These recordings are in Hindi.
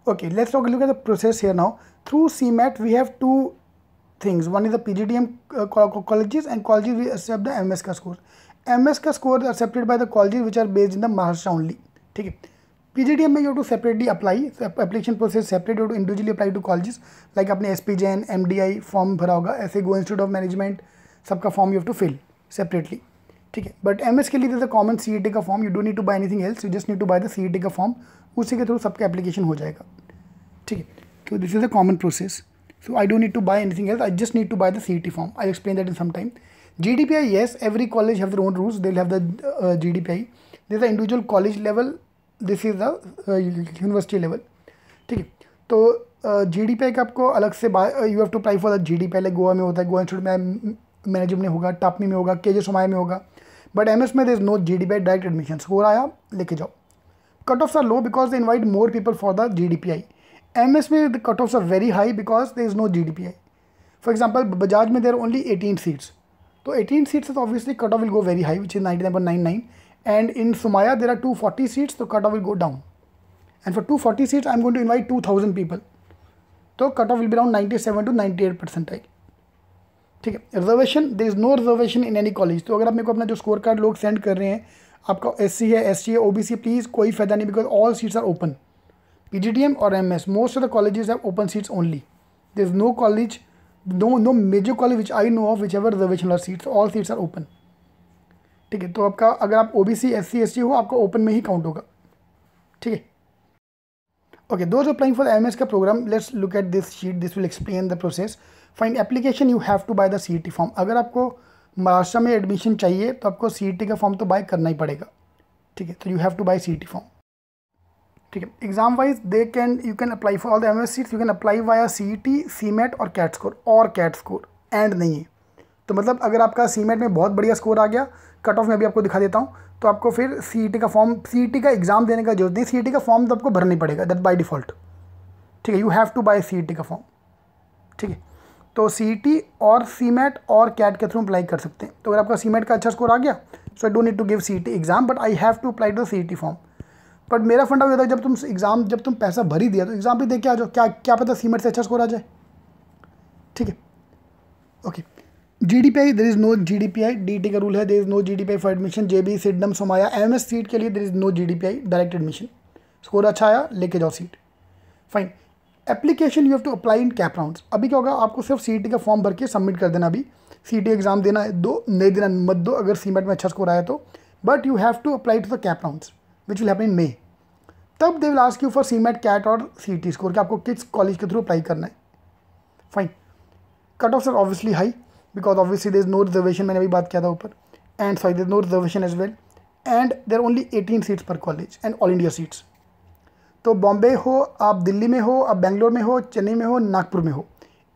Okay, let's look at the process here now. Through CMAT, we have two things. One is the PGDM colleges, and colleges we accept the MSK scores. MSK scores are accepted by the colleges which are based in the Maharashtra only. ठीक है. PGDM में you have to separately apply. Application process separate. You have to individually apply to colleges. Like अपने SPJN, MDI form भरा होगा. ऐसे Goa Institute of Management सबका form you have to fill separately. ठीक है. But MS के लिए there's a common CET का form. You don't need to buy anything else. You just need to buy the CET का form. उसी के थ्रू सबका एप्लीकेशन हो जाएगा. ठीक है. So this is a common process. So I don't need to buy anything else. I just need to buy the CET form. I'll explain that in some time. GDPI, yes, every college have their own rules. They'll have the GDPI. This is the individual college level. This is the university level. ठीक है. तो GDPI का आपको अलग से you have to apply for the GDPI. like Goa में होता है, गोवा इंस्टीट्यूट में मैनेजमेंट में होगा, टापमी में होगा, KJ सोमाया में होगा. बट MS में there is no GDPI direct admission. हो रहा है, लेके जाओ. Cut offs are low because they invite more people for the GDPI. MS में the cutoffs are very high because there is no GDPI. For example, Bajaj में there are only 18 seats. So 18 seats, so obviously cutoff will go very high, which is 99.99. And in Sumaya there are 240 seats, so cutoff will go down. And for 240 seats, I am going to invite 2,000 people. So cutoff will be around 97 to 98 percentile. ठीक है. Reservation, there is no reservation in any college. तो अगर आप मेरे को अपना जो स्कोर कार्ड लोग सेंड कर रहे हैं, आपका SC है, ST है, OBC, प्लीज़ कोई फायदा नहीं, because all seats are open. PGDM or MS, most of the colleges have open seats only. There is no college, no major college which I know of which have reservation seats. All seats are open. ठीक है. तो आपका अगर आप OBC, SC, ST हो, आपका ओपन में ही काउंट होगा. ठीक है. Okay, those applying for the MS का program, let's look at this sheet. This will explain the process. Find application, you have to buy the CET form. अगर आपको महाराष्ट्र में एडमिशन चाहिए तो आपको CET का फॉर्म तो बाय करना ही पड़ेगा. ठीक है. तो you have to buy CET form. ठीक है. Exam wise you can apply for all the MS seats. You can apply via CET, CMAT और CAT स्कोर, और CAT स्कोर एंड नहीं है. तो मतलब अगर आपका CMAT में बहुत बढ़िया स्कोर आ गया, कट ऑफ में भी आपको दिखा देता हूँ, तो आपको फिर CET का फॉर्म, CET का एग्जाम देने का जरूरत नहीं. CET का फॉर्म तो आपको भरना ही पड़ेगा, दैट बाय डिफॉल्ट. ठीक है. You have to buy CET का फॉर्म. ठीक है. तो CET और CMAT और CAT के थ्रू अप्लाई कर सकते हैं. तो अगर आपका CMAT का अच्छा स्कोर आ गया, so I don't need to give CET exam, but I have to apply to CET form. But मेरा फंडा होता है जब तुम पैसा भर ही दिया तो एग्जाम भी दे के आ जाओ. क्या पता CMAT से अच्छा स्कोर आ जाए. ठीक है. Okay. GDPI, there is no GDPI. DT का रूल है, there is no GDPI for admission. JB, Sydenham, Somaiya, MS seat के लिए there is no GDPI direct admission. Score अच्छा आया, लेके जाओ seat. Fine. Application you have to apply in CAP rounds. अभी क्या होगा, आपको सिर्फ CET का फॉर्म भर के सबमिट कर देना. अभी CET एग्जाम देना है, दो नहीं देना मत दो अगर CMAT में अच्छा स्कोर आया तो. But you have to apply to the CAP rounds which will happen in May. तब they will ask you for CMAT, CAT और CET स्कोर कि आपको किस कॉलेज के थ्रू अप्लाई करना है. Fine. Cut offs are obviously high because obviously there is no reservation. मैंने अभी बात किया था ऊपर. And sorry, there is no reservation as well. And there are only 18 seats पर college and all India seats. तो बॉम्बे हो, आप दिल्ली में हो, आप बेंगलोर में हो, चेन्नई में हो, नागपुर में हो,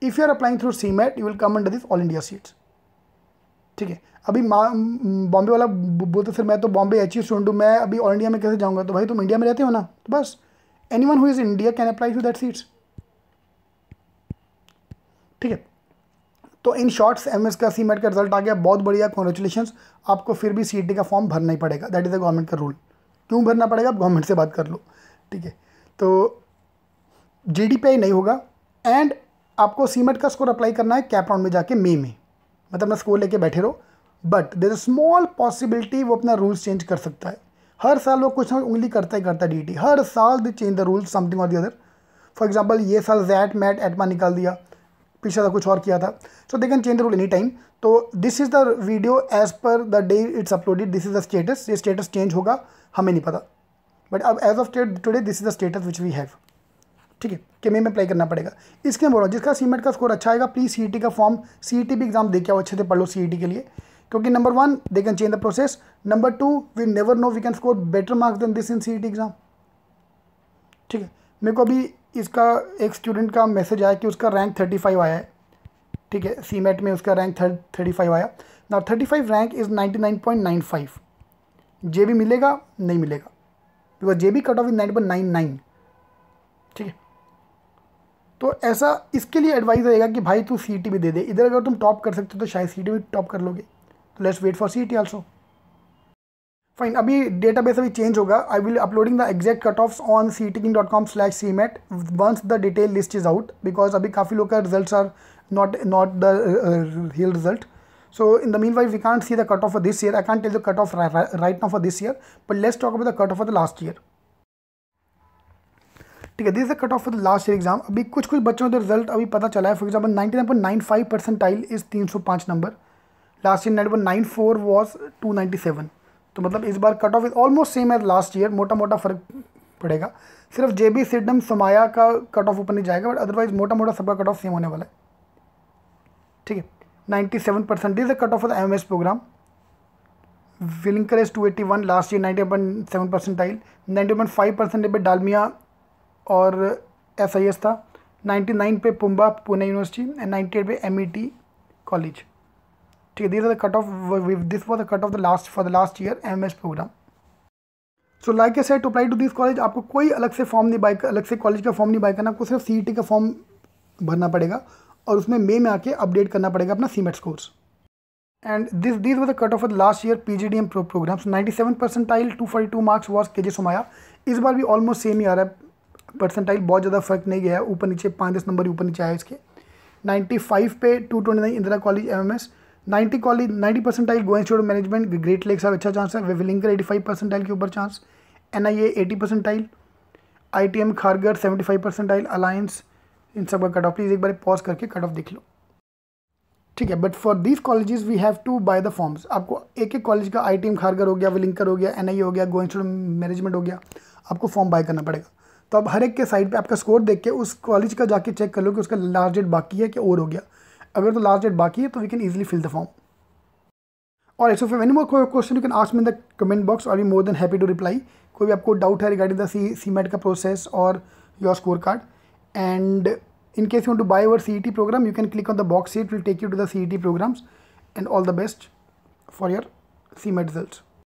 if you are applying through CMAT, you will come under this all India seats. ठीक है. अभी बॉम्बे वाला बोलते सर मैं तो बॉम्बे HU स्टूडेंट हूँ, मैं अभी ऑल इंडिया में कैसे जाऊँगा. तो भाई तुम इंडिया में रहते हो ना, तो बस anyone who is in India can apply to that seats. ठीक है. तो इन शॉर्ट्स MS का CMAT का रिजल्ट आ गया, बहुत बढ़िया, कॉन्ग्रेचुलेशंस. आपको फिर भी CET का फॉर्म भरना ही पड़ेगा. दैट इज़ द गवर्नमेंट का रूल. क्यों भरना पड़ेगा, आप गवर्नमेंट से बात कर लो. ठीक है. तो GDPI नहीं होगा. एंड आपको CMAT का स्कोर अप्लाई करना है कैप राउंड में जाके मे में. मतलब अपना स्कोर लेके बैठे रहो. But there is small possibility वो अपना रूल्स चेंज कर सकता है. हर साल वो कुछ ना उंगली करता ही करता है DT. हर साल दे चेंज द रूल्स समथिंग और द अदर. फॉर एग्जाम्पल ये साल ZAT, MAT, एटमा निकाल दिया, पिछले साल कुछ और किया था. So they can change the rule any time. तो this is the video as per the day it's uploaded. This is the status. ये स्टेटस चेंज होगा, हमें नहीं पता. बट अब as of today this is the status which we have. ठीक है. कि मैं अप्लाई करना पड़ेगा. इसके मैं बोल रहा हूँ जिसका CMAT का स्कोर अच्छा आएगा, प्लीज़ CET का फॉर्म, CET भी एग्जाम दे के आओ, अच्छे से पढ़ लो CET के लिए. क्योंकि number 1 they can change the process. Number 2 we never know we can score better marks than this in CET exam. ठीक है. मेरे को अभी इसका एक स्टूडेंट का मैसेज आया कि उसका रैंक 35 आया है. ठीक है. CMAT में उसका रैंक 35 आया. ना 35 रैंक इज़ 99.95. JB मिलेगा नहीं मिलेगा, because JB cut off is 9.99. ठीक है. तो ऐसा इसके लिए एडवाइस रहेगा कि भाई तू CET भी दे दे. इधर अगर तुम टॉप कर सकते हो तो शायद CET भी टॉप कर लोगे. तो let's wait for CET also. Fine, अभी डेटाबेस अभी चेंज होगा. I will uploading the exact cut offs on ctking.com/cmet once the detail list is out, because अभी काफ़ी लोग का result are not the real result. So in the meanwhile we can't see the cutoff for this year. I can't tell the cutoff right now for this year, but let's talk about the cutoff for the last year. ठीक है, this is the cut off for the last year exam. अभी कुछ बच्चों का रिजल्ट अभी पता चला है. For example 99.95 percentile is 305 number. Last year 90.94 was 297. तो मतलब इस बार cut off is almost same as last year. मोटा मोटा फर्क पड़ेगा. सिर्फ JB सिडम समाया का कट ऑफ ऊपर नहीं जाएगा, बट अदरवाइज मोटा मोटा सबका कट ऑफ सेम होने वाला है. ठीक है, 97% is the cut off for the MS programme. Welingkar is 281. Last year 90.7 percentile. 90.5% पे डालमिया और SIS था. 99 पे पुम्बा पुणे यूनिवर्सिटी एंड 98 पे MET कॉलेज. ठीक है, this are the cut off. This was the cut off the last for the last year MS programme. So like I said, to apply to this college आपको कोई अलग से फॉर्म नहीं बाय, अलग से कॉलेज का फॉर्म नहीं बाय करना. आपको सिर्फ CET का फॉर्म भरना पड़ेगा और उसमें मई में आके अपडेट करना पड़ेगा अपना CMET scores. And this was the cut off for the last year PGDM programme. 97 percentile 242 marks was KJ Somaiya. इस बार भी ऑलमोस्ट सेम ही आ रहा है परसेंटाइल, बहुत ज़्यादा फर्क नहीं गया है. ऊपर नीचे 5-10 नंबर ऊपर नीचे आया इसके. 95 पे 229 Indira college MMS. 90 percentile going institute of management Great Lakes का अच्छा चांस है. विलिंकर 85 परसेंटाइल के ऊपर chance. NIA 80 percentile. ITM Kharghar 75 percentile. Alliance, इन सब का कट ऑफ प्लीज़ एक बार पॉज करके कट ऑफ देख लो. ठीक है, but for these colleges we have to buy the forms. आपको एक एक कॉलेज का ITM खारगर हो गया, विलिंकर हो गया, NIA हो गया, गोइंग इंस्टीट्यूट मैनेजमेंट हो गया, आपको फॉर्म बाय करना पड़ेगा. तो आप हर एक के साइड पे आपका स्कोर देख के उस कॉलेज का जाके चेक कर लो कि उसका लास्ट डेट बाकी है कि और हो गया. अगर तो लास्ट डेट बाकी है तो we can easily fill the form. और so for any more question you can ask me in the comment box. I be more than happy to reply. कोई भी आपको डाउट है रिगार्डिंग द CMET का प्रोसेस और your score card. And in case you want to buy our CET program, you can click on the box here. It will take you to the CET programs. And all the best for your CMET results.